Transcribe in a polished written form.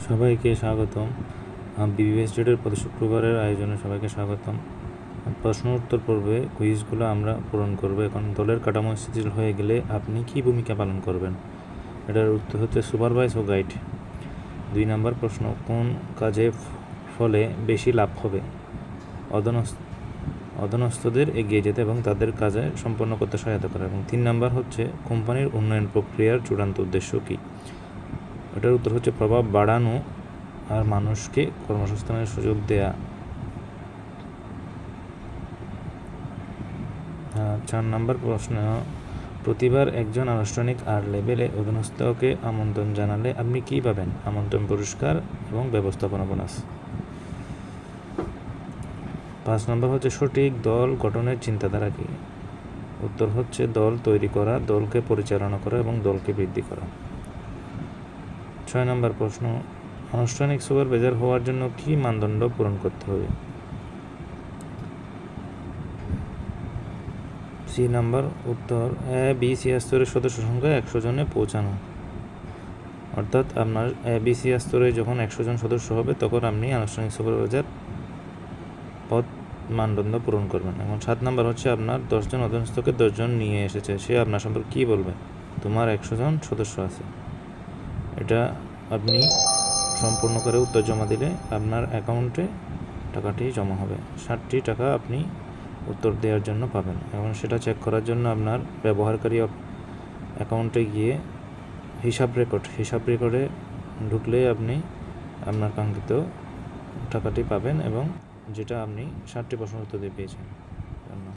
সবাইকে স্বাগতম। বিবিএস ডেটের প্রতি শুক্রবারের আয়োজনে সবাইকে স্বাগতম। প্রশ্ন উত্তর পর্বে কুইজগুলো আমরা পূরণ করব। এখন দলের কাঠামো শিথিল হয়ে গেলে আপনি কি ভূমিকা পালন করবেন? এটার উত্তর হচ্ছে সুপারভাইজ ও গাইড। 2 নম্বর প্রশ্ন, কোন কাজে ফলে বেশি লাভ হবে? অধস্তদের এগিয়ে যেতে এবং তাদের কাজে সম্পন্ন করতে সহায়তা করা। এবং 3 নম্বর হচ্ছে কোম্পানির উন্নয়ন প্রক্রিয়ার চূড়ান্ত উদ্দেশ্য কী? এটার উত্তর হচ্ছে প্রভাব বাড়ানো আর মানুষকে কর্মসংস্থানের সুযোগ দেয়া। 4 নম্বর প্রশ্ন, প্রতিবার একজন আনুষ্ঠানিক আর লেভেলে অধীনস্থকে আমন্ত্রণ জানালে আপনি কী পাবেন? আমন্ত্রণ, পুরস্কার এবং ব্যবস্থাপনা বোনাস। 5 নম্বর হচ্ছে সঠিক দল গঠনের চিন্তাধারা কী? উত্তর হচ্ছে দল তৈরি করা, দলকে পরিচালনা করা এবং দলকে বৃদ্ধি করা। 6 নম্বর প্রশ্ন, আনুষ্ঠানিক সুপারভাইজার হওয়ার জন্য কী মানদণ্ড পূরণ করতে হবে? 3 নম্বর উত্তর ABC স্তরের সদস্য সংখ্যা 100 জনে পৌঁছানো। অর্থাৎ আপনার ABC স্তরে যখন 100 জন সদস্য হবে তখন আপনি আনুষ্ঠানিক সুপারভাইজার পদ মানদণ্ড পূরণ করবেন। এবং 7 নম্বর হচ্ছে আপনার 10 জন অধীনস্থকে 10 জন নিয়ে এসেছে, সে আপনার সম্পর্কে কী বলবে? তোমার 100 জন সদস্য আছে। এটা আপনি সম্পূর্ণ করে উত্তর জমা দিলে আপনার অ্যাকাউন্টে টাকাটি জমা হবে। 60টি টাকা আপনি উত্তর দেওয়ার জন্য পাবেন। এবং সেটা চেক করার জন্য আপনার ব্যবহারকারী অ্যাকাউন্টে গিয়ে হিসাব রেকর্ডে ঢুকলে আপনি আপনার কাঙ্ক্ষিত টাকাটি পাবেন এবং যেটা আপনি 60টি প্রশ্ন উত্তর দিয়ে পেয়েছেন।